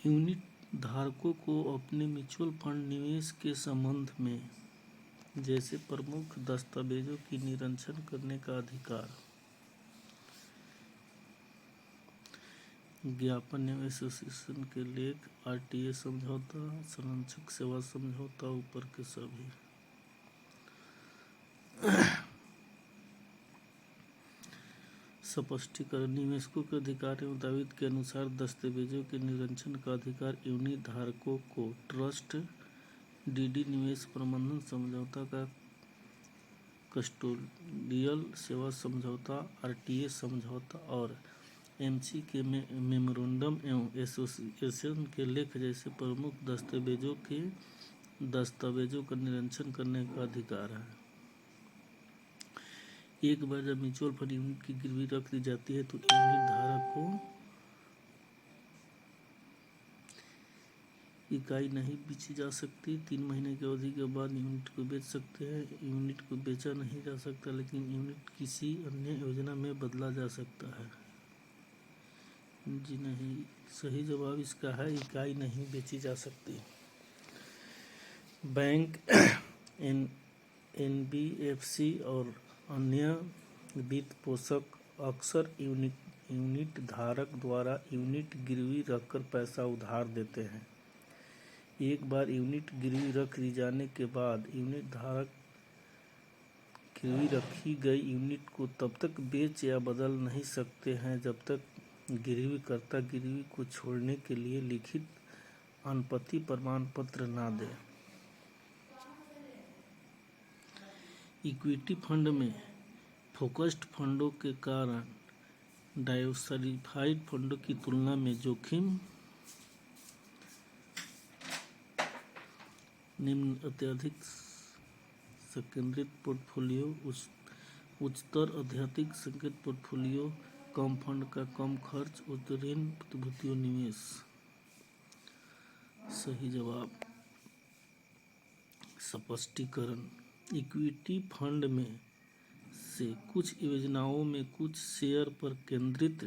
Unit धारकों को अपने म्यूचुअल फंड निवेश के संबंध में जैसे प्रमुख दस्तावेजों की निरीक्षण करने का अधिकार। ज्ञापन एवं एसोसिएशन के लेख, आरटीए समझौता, संरक्षक सेवा समझौता, ऊपर के सभी। स्पष्टीकरण। निवेशकों के अधिकार एवं दायित्व के अनुसार दस्तावेजों के निरीक्षण का अधिकार यूनिट धारकों को ट्रस्ट डीडी, निवेश प्रबंधन समझौता का कस्टोडियल सेवा समझौता, आरटीए समझौता और एमसी के मेमोरेंडम एवं एसोसिएशन के लेख जैसे प्रमुख दस्तावेजों का निरीक्षण करने का अधिकार है। एक बार जब म्यूचुअल फंड यूनिट की गिरवी रख दी जाती है तो यूनिट धारक को इकाई नहीं बेची जा सकती। 3 महीने की अवधि के बाद यूनिट को बेच सकते हैं। यूनिट को बेचा नहीं जा सकता, लेकिन यूनिट किसी अन्य योजना में बदला जा सकता है। जी नहीं, सही जवाब इसका है इकाई नहीं बेची जा सकती। बैंक, एनबीएफसी और अन्य वित्त पोषक अक्सर यूनिट धारक द्वारा यूनिट गिरवी रखकर पैसा उधार देते हैं। एक बार यूनिट गिरवी रख दी जाने के बाद यूनिट धारक गिरवी रखी गई यूनिट को तब तक बेच या बदल नहीं सकते हैं जब तक गिरवीकर्ता गिरवी को छोड़ने के लिए लिखित अनुपस्थिति प्रमाण पत्र न दे। इक्विटी फंड में फोकस्ड फंडों के कारण डाइवर्सिफाइड फंडों की तुलना में जोखिम निम्न अत्यधिक संकेंद्रित पोर्टफोलियो, उच्चतर अत्यधिक संकेंद्रित पोर्टफोलियो, कम फंड का कम खर्च, उच्च ऋण प्रतिभूतियों निवेश। सही जवाब। स्पष्टीकरण। इक्विटी फंड में से कुछ योजनाओं में कुछ शेयर पर केंद्रित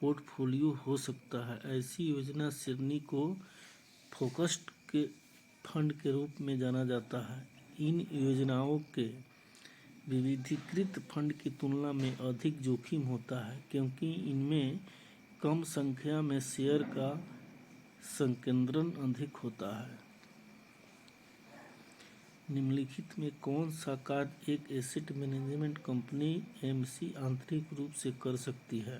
पोर्टफोलियो हो सकता है। ऐसी योजना श्रेणी को फोकस्ड के फंड के रूप में जाना जाता है। इन योजनाओं के विविधीकृत फंड की तुलना में अधिक जोखिम होता है क्योंकि इनमें कम संख्या में शेयर का संकेंद्रण अधिक होता है। निम्नलिखित में कौन सा कार्य एक एसेट मैनेजमेंट कंपनी एमसी आंतरिक रूप से कर सकती है?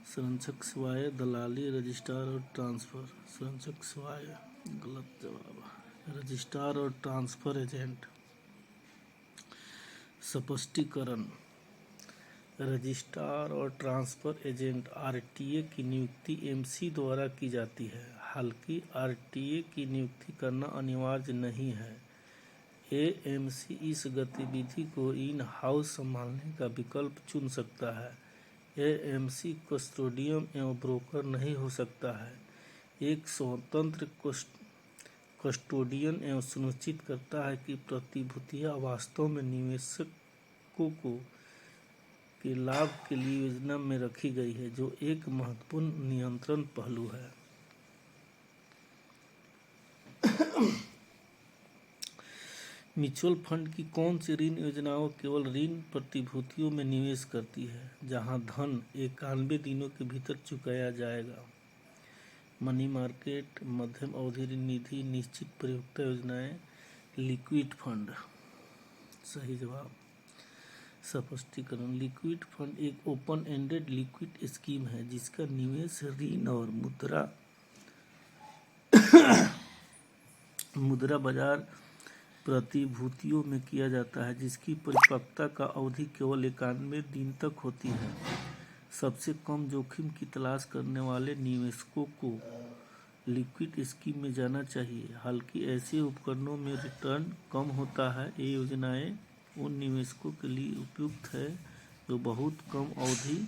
संरक्षक सेवाएं, दलाली, रजिस्ट्रार और ट्रांसफर। संरक्षक सेवाएं गलत जवाब। रजिस्ट्रार और ट्रांसफर एजेंट। स्पष्टीकरण। रजिस्ट्रार और ट्रांसफर एजेंट आरटीए की नियुक्ति एमसी द्वारा की जाती है। हालांकि आरटीए की नियुक्ति करना अनिवार्य नहीं है। एएमसी इस गतिविधि को इन हाउस संभालने का विकल्प चुन सकता है। एएमसी कस्टोडियन एवं ब्रोकर नहीं हो सकता है। एक स्वतंत्र कस्टोडियन एवं सुनिश्चित करता है कि प्रतिभूतियां वास्तव में निवेशकों के लाभ के लिए योजना में रखी गई है, जो एक महत्वपूर्ण नियंत्रण पहलू है। म्यूचुअल फंड की कौन सी ऋण योजनाओं केवल ऋण प्रतिभूतियों में निवेश करती है, जहां धन 91 दिनों के भीतर चुकाया जाएगा? मनी मार्केट, मध्यम अवधि ऋण निधि, निश्चित परिपक्वता योजनाएं, लिक्विड फंड। सही जवाब। स्पष्टीकरण। लिक्विड फंड एक ओपन एंडेड लिक्विड स्कीम है जिसका निवेश ऋण और मुद्रा बाजार प्रतिभूतियों में किया जाता है, जिसकी परिपक्वता का अवधि केवल 91 दिन तक होती है। सबसे कम जोखिम की तलाश करने वाले निवेशकों को लिक्विड स्कीम में जाना चाहिए। हालांकि ऐसे उपकरणों में रिटर्न कम होता है। ये योजनाएं उन निवेशकों के लिए उपयुक्त है जो बहुत कम अवधि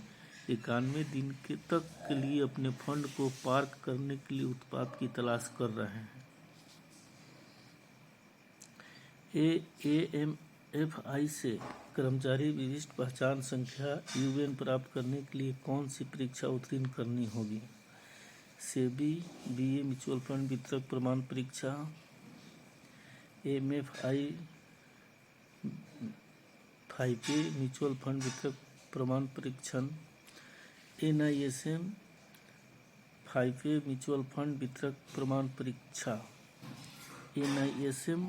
91 दिन तक के लिए अपने फंड को पार्क करने के लिए उत्पाद की तलाश कर रहे हैं। एएमएफआई से कर्मचारी विशिष्ट पहचान संख्या यूएन प्राप्त करने के लिए कौन सी परीक्षा उत्तीर्ण करनी होगी? सेबी बीए म्यूचुअल फंड वितरक प्रमाण परीक्षा, एमएफआई 5A म्यूचुअल फंड वितरक प्रमाण परीक्षण, एनआईएसएम 5A म्यूचुअल फंड वितरक प्रमाण परीक्षा, NISM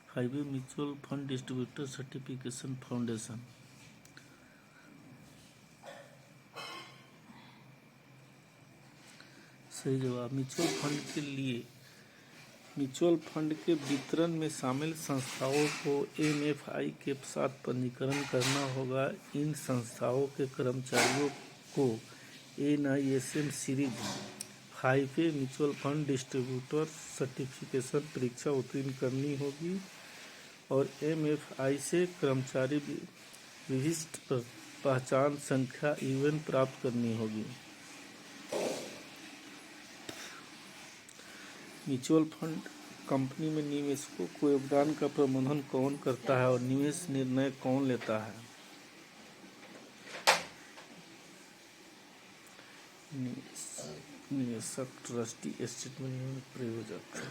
5A mutual fund distributor certification foundation. सही जवाब। म्यूचुअल फंड के वितरण में शामिल संस्थाओं को एमएफआई के साथ पंजीकरण करना होगा। इन संस्थाओं के कर्मचारियों को NISM series 5A mutual fund distributor certification परीक्षा उत्तीर्ण करनी होगी और एमएफआई से कर्मचारी विशिष्ट पहचान संख्या यूएन प्राप्त करनी होगी। म्यूचुअल फंड कंपनी में निवेशकों को योगदान का प्रबंधन कौन करता है और निवेश निर्णय कौन लेता है? निवेशक, ट्रस्टी, एसेट मैनेजमेंट प्रयोजक।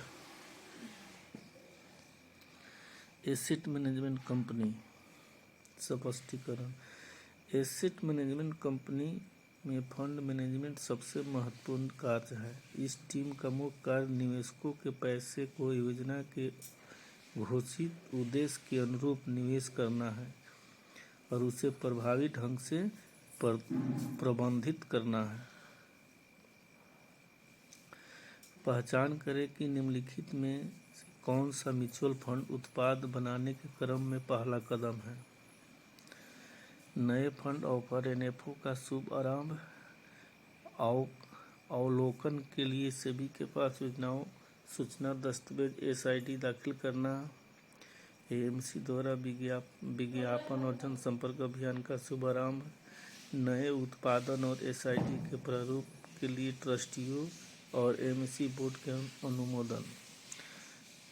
Asset management company. स्पष्टीकरण। एसेट मैनेजमेंट कंपनी में फंड मैनेजमेंट सबसे महत्वपूर्ण कार्य है। इस टीम का मुख्य कार्य निवेशकों के पैसे को योजना के घोषित उद्देश्य के अनुरूप निवेश करना है और उसे प्रभावी ढंग से प्रबंधित करना है। पहचान करें कि निम्नलिखित में कौन सा म्यूचुअल फंड उत्पाद बनाने के क्रम में पहला कदम है। नए फंड ऑफर एनएफओ का शुभ आरंभ, अवलोकन के लिए सेबी के पास सूचना दस्तावेज एसआईडी दाखिल करना, एएमसी द्वारा विज्ञापन और जनसंपर्क अभियान का शुभारंभ, नए उत्पादन और एसआईडी के प्रारूप के लिए ट्रस्टियों और एमसी बोर्ड के अनुमोदन।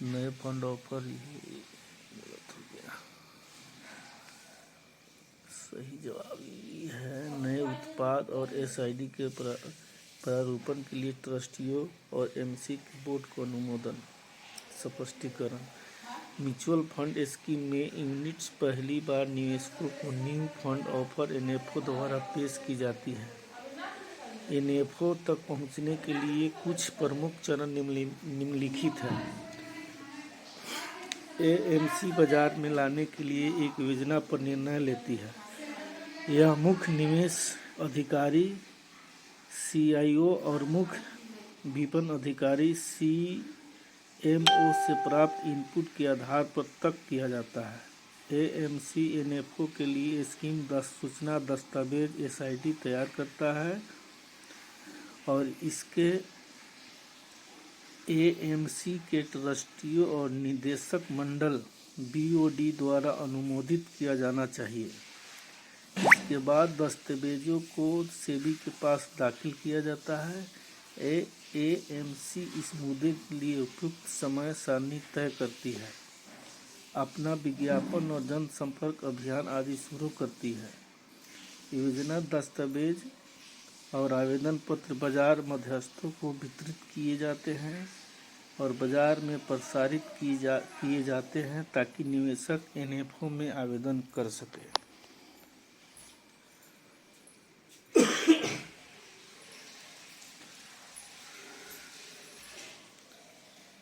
नए फंड ऑफर सही जवाब है। नए उत्पाद और एसआईडी के प्रारूपण के लिए ट्रस्टियों और एमसी के बोर्ड को अनुमोदन। स्पष्टीकरण। म्यूचुअल फंड स्कीम में यूनिट्स पहली बार निवेशकों को न्यू फंड ऑफर एनएफओ द्वारा पेश की जाती है। एनएफओ तक पहुंचने के लिए कुछ प्रमुख चरण निम्नलिखित हैं। एएमसी बाजार में लाने के लिए एक योजना पर निर्णय लेती है। यह मुख्य निवेश अधिकारी सीआईओ और मुख्य विपणन अधिकारी सीएमओ से प्राप्त इनपुट के आधार पर तक किया जाता है। एएमसी एनएफओ के लिए स्कीम सूचना दस्तावेज एसआईडी तैयार करता है और इसके एएमसी के ट्रस्टियों और निदेशक मंडल बीओडी द्वारा अनुमोदित किया जाना चाहिए। इसके बाद दस्तावेजों को सेबी के पास दाखिल किया जाता है। एएमसी इस मुद्दे के लिए उपयुक्त समय सारणी तय करती है, अपना विज्ञापन और जनसंपर्क अभियान आदि शुरू करती है। योजना दस्तावेज और आवेदन पत्र बाजार मध्यस्थों को वितरित किए जाते हैं और बाजार में प्रसारित किए जाते हैं ताकि निवेशक एनएफओ में आवेदन कर सके।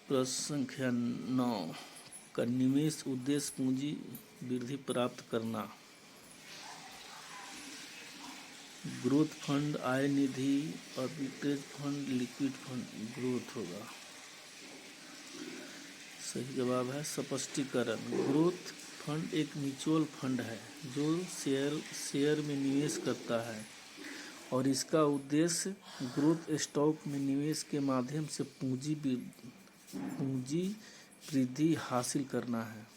प्रश्न संख्या 9 का निवेश उद्देश्य पूंजी वृद्धि प्राप्त करना। ग्रोथ फंड, आय निधि, arbitrage fund, liquid fund. Growth होगा। सही जवाब है। स्पष्टीकरण। ग्रोथ फंड एक म्यूचुअल फंड है जो शेयर में निवेश करता है और इसका उद्देश्य ग्रोथ स्टॉक में निवेश के माध्यम से पूंजी वृद्धि हासिल करना है।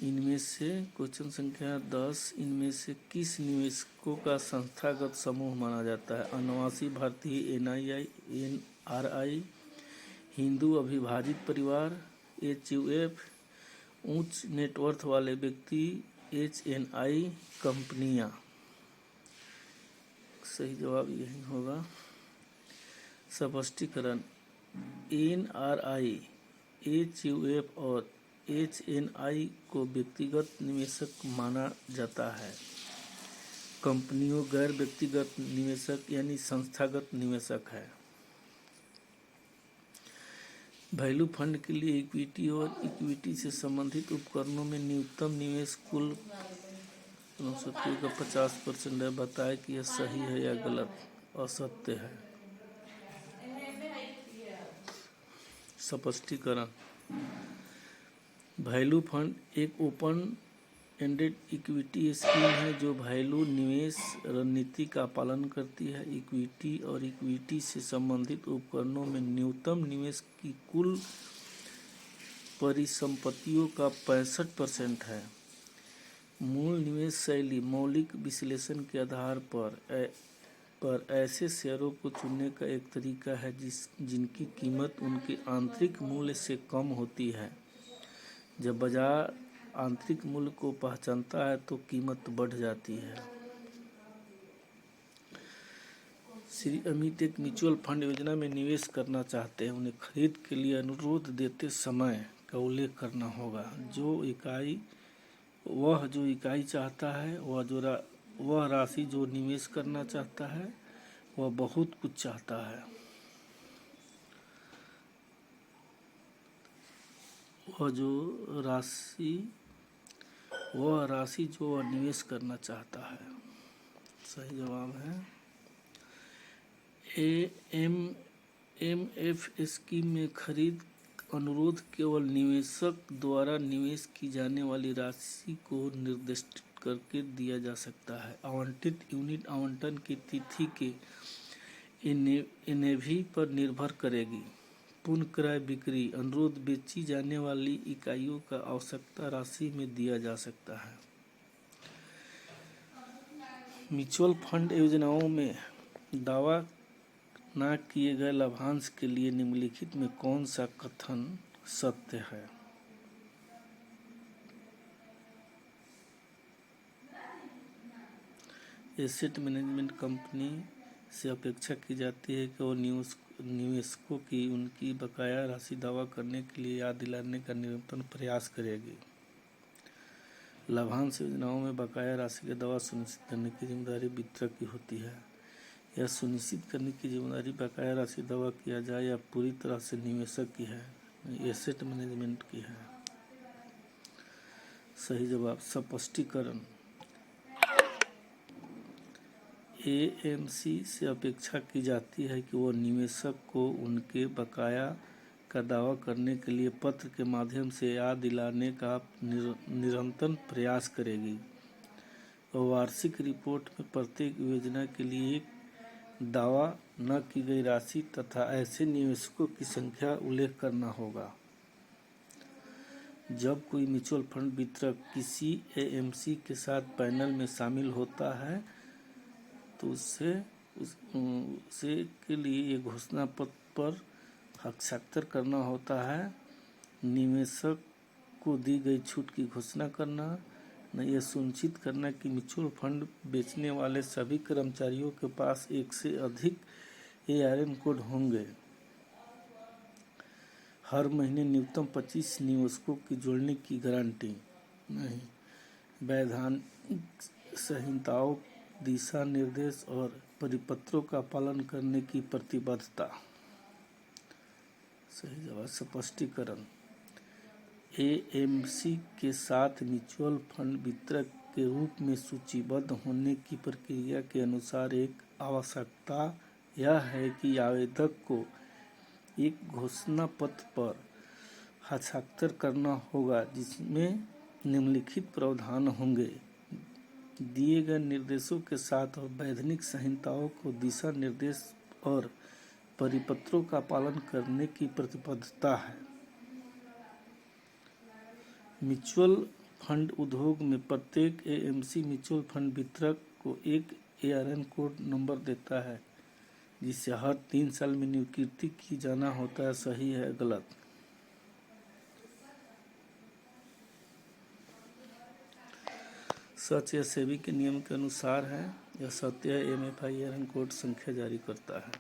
इनमें से क्वेश्चन संख्या 10 इनमें से किस निवेशकों का संस्थागत समूह माना जाता है? अनवासी भारतीय एनआरआई, हिंदू अविभाजित परिवार एचयूएफ, उच्च नेटवर्थ वाले व्यक्ति एचएनआई कंपनियां। सही जवाब यही होगा। स्पष्टीकरण। NRI, HUF और HNI को व्यक्तिगत निवेशक माना जाता है। कंपनियों गैर व्यक्तिगत निवेशक यानी संस्थागत निवेशक है। वैल्यू फंड के लिए इक्विटी और इक्विटी से संबंधित उपकरणों में न्यूनतम निवेश कुल 59 का 50% है। बताएं कि यह सही है या गलत, असत्य है। स्पष्टीकरण। वैल्यू फंड एक ओपन एंडेड इक्विटी स्कीम है जो वैल्यू निवेश रणनीति का पालन करती है। इक्विटी और इक्विटी से संबंधित उपकरणों में न्यूनतम निवेश की कुल परिसंपत्तियों का 65% है। मूल निवेश शैली मौलिक विश्लेषण के आधार पर ऐसे शेयरों को चुनने का एक तरीका है जिनकी कीमत उनके आंतरिक मूल्य से कम होती है। जब बाजार आंतरिक मूल्य को पहचानता है तो कीमत बढ़ जाती है। श्री अमित एक म्यूचुअल फंड योजना में निवेश करना चाहते हैं। उन्हें खरीद के लिए अनुरोध देते समय का उल्लेख करना होगा। वह जो इकाई चाहता है, वह राशि जो निवेश करना चाहता है, वह बहुत कुछ चाहता है। वह राशि जो वह निवेश करना चाहता है। सही जवाब है। AMF स्कीम में खरीद अनुरोध केवल निवेशक द्वारा निवेश की जाने वाली राशि को निर्दिष्ट करके दिया जा सकता है। आवंटित यूनिट आवंटन की तिथि के NAV पर निर्भर करेगी। पूर्ण क्रय बिक्री अनुरोध बेची जाने वाली इकाइयों का आवश्यकता राशि में दिया जा सकता है। म्यूचुअल फंड योजनाओं में दावा न किए गए लाभांश के लिए निम्नलिखित में कौन सा कथन सत्य है? एसेट मैनेजमेंट कंपनी से अपेक्षा की जाती है कि वो निवेशकों की उनकी बकाया राशि दावा करने के लिए याद दिलाने का निरंतर प्रयास करेगी। लाभांश योजनाओं में बकाया राशि का दावा सुनिश्चित करने की जिम्मेदारी वितरक की होती है। यह सुनिश्चित करने की जिम्मेदारी बकाया राशि दावा किया जाए या पूरी तरह से निवेशक की है, एसेट मैनेजमेंट की है। सही जवाब। स्पष्टीकरण। AMC से अपेक्षा की जाती है कि वह निवेशक को उनके बकाया का दावा करने के लिए पत्र के माध्यम से याद दिलाने का निरंतर प्रयास करेगी। वार्षिक रिपोर्ट में प्रत्येक योजना के लिए एक दावा न की गई राशि तथा ऐसे निवेशकों की संख्या उल्लेख करना होगा। जब कोई म्यूचुअल फंड वितरक किसी AMC के साथ पैनल में शामिल होता है तो उसे के लिए एक घोषणा पत्र पर हस्ताक्षर करना होता है। निवेशक को दी गई छूट की घोषणा करना, न यह सुनिश्चित करना कि म्यूचुअल फंड बेचने वाले सभी कर्मचारियों के पास एक से अधिक ARN कोड होंगे। हर महीने न्यूनतम 25 निवेशकों की जोड़ने की गारंटी नहीं। वैधानिक संहिताओं, दिशा निर्देश और परिपत्रों का पालन करने की प्रतिबद्धता। सही जवाब। स्पष्टीकरण। AMC के साथ म्यूचुअल फंड वितरक के रूप में सूचीबद्ध होने की प्रक्रिया के अनुसार एक आवश्यकता यह है कि आवेदक को एक घोषणा पत्र पर हस्ताक्षर करना होगा जिसमें निम्नलिखित प्रावधान होंगे। दिए गए निर्देशों के साथ और वैधानिक संहिताओं को दिशा निर्देश और परिपत्रों का पालन करने की प्रतिबद्धता है। म्यूचुअल फंड उद्योग में प्रत्येक AMC म्यूचुअल फंड वितरक को एक ARN कोड नंबर देता है जिसे हर 3 साल में नियुक्ति की जाना होता है। सही है गलत? सच या सेबी के नियम के अनुसार है। यह सत्य है। MFI ARN कोड संख्या जारी करता है।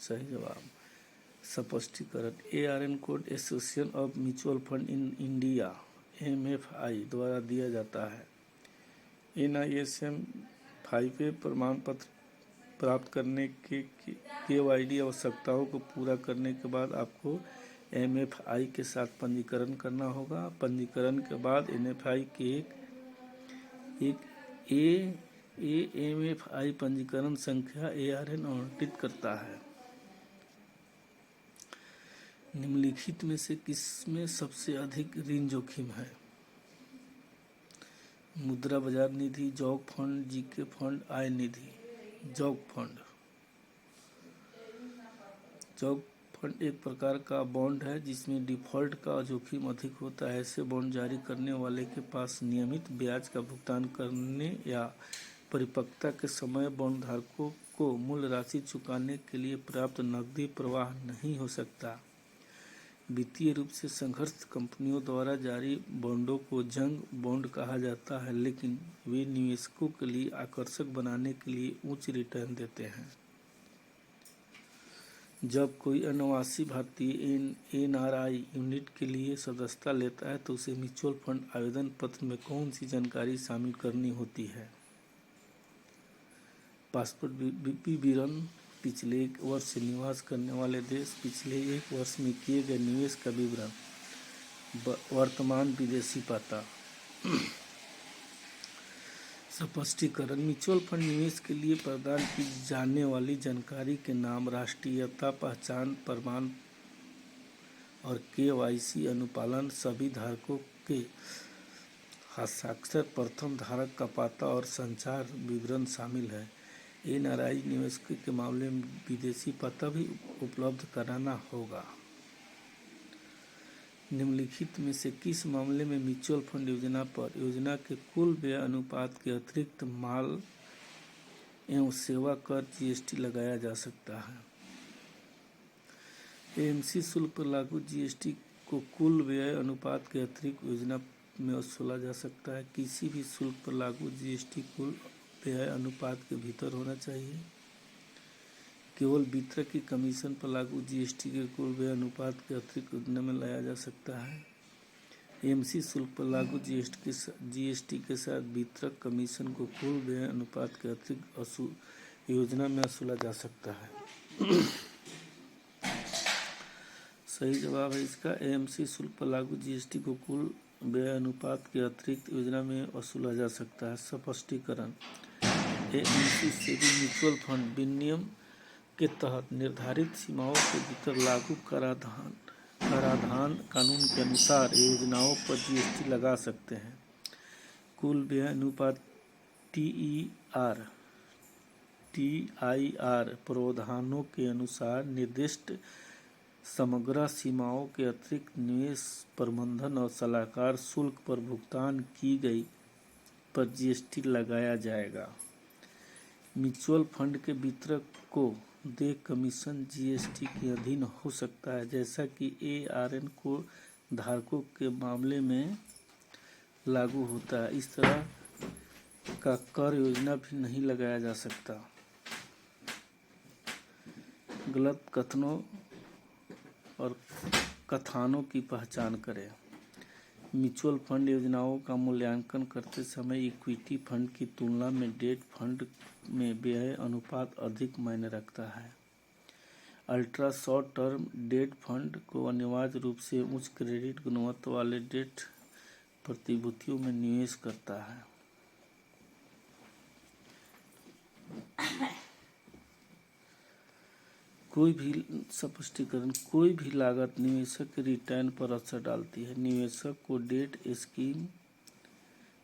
सही जवाब। स्पष्टीकरण। ARN code association of mutual fund in India MFI द्वारा दिया जाता है। NISM 5A प्रमाण पत्र प्राप्त करने के KYD आवश्यकताओं को पूरा करने के बाद आपको MFI के साथ पंजीकरण करना होगा। पंजीकरण के बाद NFI के एक MFI पंजीकरण संख्या ARN आवंटित करता है। निम्नलिखित में से किसमें सबसे अधिक ऋण जोखिम है? मुद्रा बाजार निधि, जॉब फंड, जीके फंड, आय निधि। जॉब फंड एक प्रकार का बॉन्ड है जिसमें डिफॉल्ट का जोखिम अधिक होता है। ऐसे बॉन्ड जारी करने वाले के पास नियमित ब्याज का भुगतान करने या परिपक्वता के समय बॉन्ड धारकों को मूल राशि चुकाने के लिए पर्याप्त नकदी प्रवाह नहीं हो सकता। वित्तीय रूप से संघर्ष कंपनियों द्वारा जारी बॉन्डों को जंग बॉन्ड कहा जाता है, लेकिन वे निवेशकों के लिए आकर्षक बनाने के लिए उच्च रिटर्न देते हैं। जब कोई अप्रवासी भारतीय NRI यूनिट के लिए सदस्यता लेता है तो उसे म्यूचुअल फंड आवेदन पत्र में कौन सी जानकारी शामिल करनी होती है? पासपोर्ट विवरण, पिछले 1 वर्ष से निवास करने वाले देश, पिछले 1 वर्ष में किए गए निवेश का विवरण, वर्तमान विदेशी पता। स्पष्टीकरण। म्यूचुअल फंड निवेश के लिए प्रदान की जाने वाली जानकारी के नाम, राष्ट्रीयता पहचान प्रमाण और KYC अनुपालन, सभी धारकों के हस्ताक्षर, प्रथम धारक का पता और संचार विवरण शामिल है। NRI निवेशकों के मामले में विदेशी पता भी उपलब्ध कराना होगा। निम्नलिखित में से किस मामले में म्यूचुअल फंड योजना पर योजना के कुल व्यय अनुपात के अतिरिक्त माल एवं सेवा कर GST लगाया जा सकता है? AMC शुल्क पर लागू GST को कुल व्यय अनुपात के अतिरिक्त योजना में वसूला जा सकता है। किसी भी शुल्क पर लागू GST कुल व्यय अनुपात के भीतर होना चाहिए। केवल वितरक की कमीशन पर लागू GST के कुल व्यय अनुपात के अतिरिक्त योजना में लाया जा सकता है। AMC शुल्क पर लागू GST के साथ वितरक कमीशन को कुल व्यय अनुपात के अतिरिक्त योजना में वसूला जा सकता है। सही जवाब है इसका। AMC शुल्क पर लागू GST को कुल व्यय अनुपात के अतिरिक्त योजना में वसूला जा सकता है। स्पष्टीकरण। AMC सेबी म्यूचुअल फंड विनियम के तहत निर्धारित सीमाओं के भीतर लागू कराधान कानून के अनुसार योजनाओं पर GST लगा सकते हैं। कुल व्यय अनुपात TIR प्रावधानों के अनुसार निर्दिष्ट समग्र सीमाओं के अतिरिक्त निवेश प्रबंधन और सलाहकार शुल्क पर भुगतान की गई पर GST लगाया जाएगा। म्यूचुअल फंड के वितरक को देय कमीशन GST के अधीन हो सकता है, जैसा कि ARN को धारकों के मामले में लागू होता है। इस तरह का कर योजना भी नहीं लगाया जा सकता। गलत कथनों और कथानों की पहचान करें। म्यूचुअल फंड योजनाओं का मूल्यांकन करते समय इक्विटी फंड की तुलना में डेट फंड में व्यय अनुपात अधिक मायने रखता है। Ultra short term debt fund को अनिवार्य रूप से उच्च क्रेडिट गुणवत्ता वाले डेट प्रतिभूतियों में निवेश करता है। स्पष्टीकरण। कोई भी लागत निवेशक के रिटर्न पर असर डालती है। निवेशक को डेट स्कीम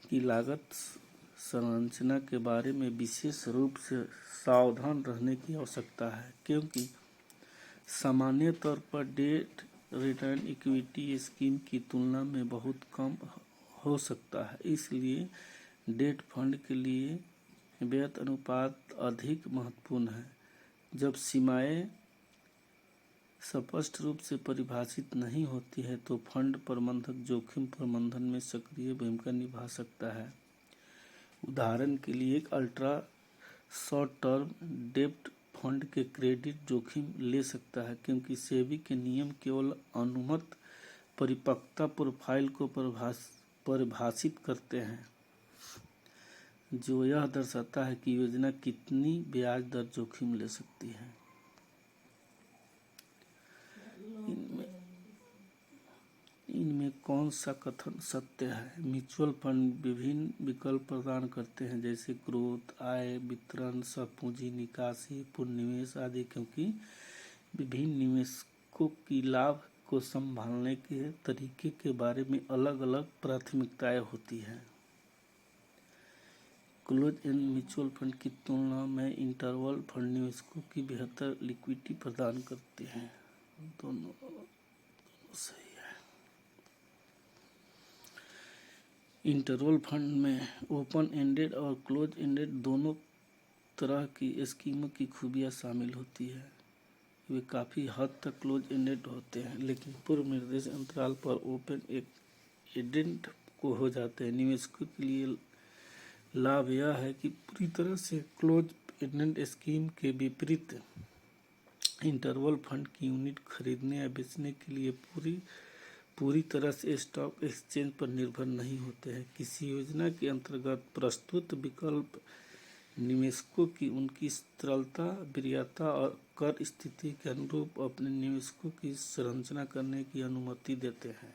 की लागत संरचना के बारे में विशेष रूप से सावधान रहने की आवश्यकता है, क्योंकि सामान्य तौर पर डेट रिटर्न इक्विटी स्कीम की तुलना में बहुत कम हो सकता है। इसलिए डेट फंड के लिए व्यय अनुपात अधिक महत्वपूर्ण है। जब सीमाएं स्पष्ट रूप से परिभाषित नहीं होती है तो फंड प्रबंधक जोखिम प्रबंधन में सक्रिय भूमिका निभा सकता है। उदाहरण के लिए एक अल्ट्रा शॉर्ट टर्म डेब्ट फंड के क्रेडिट जोखिम ले सकता है, क्योंकि सेबी के नियम केवल अनुमत परिपक्वता प्रोफाइल को परिभाषित करते हैं, जो यह दर्शाता है कि योजना कितनी ब्याज दर जोखिम ले सकती है। इनमें कौन सा कथन सत्य है? म्यूचुअल फंड विभिन्न विकल्प प्रदान करते हैं, जैसे ग्रोथ, आय वितरण, पूंजी निकासी, पुनर्निवेश आदि, क्योंकि विभिन्न निवेशकों की लाभ को संभालने के तरीके के बारे में अलग अलग प्राथमिकताएं होती हैं। क्लोज एंड म्यूचुअल फंड की तुलना में इंटरवल फंड निवेशकों की बेहतर लिक्विडिटी प्रदान करते हैं। दोनों सही है। इंटरवल फंड में ओपन एंडेड और क्लोज एंडेड दोनों तरह की स्कीमों की खूबियां शामिल होती है। वे काफ़ी हद तक क्लोज एंडेड होते हैं, लेकिन पूर्व निर्देश अंतराल पर ओपन एंडेड को हो जाते हैं। निवेशकों के लिए लाभ यह है कि पूरी तरह से क्लोज एंडेड स्कीम के विपरीत इंटरवल फंड की यूनिट खरीदने या बेचने के लिए पूरी तरह से स्टॉक एक्सचेंज पर निर्भर नहीं होते हैं। किसी योजना के अंतर्गत प्रस्तुत विकल्प निवेशकों की उनकी तरलता, वरीयता और कर स्थिति के अनुरूप अपने निवेशों की संरचना करने की अनुमति देते हैं।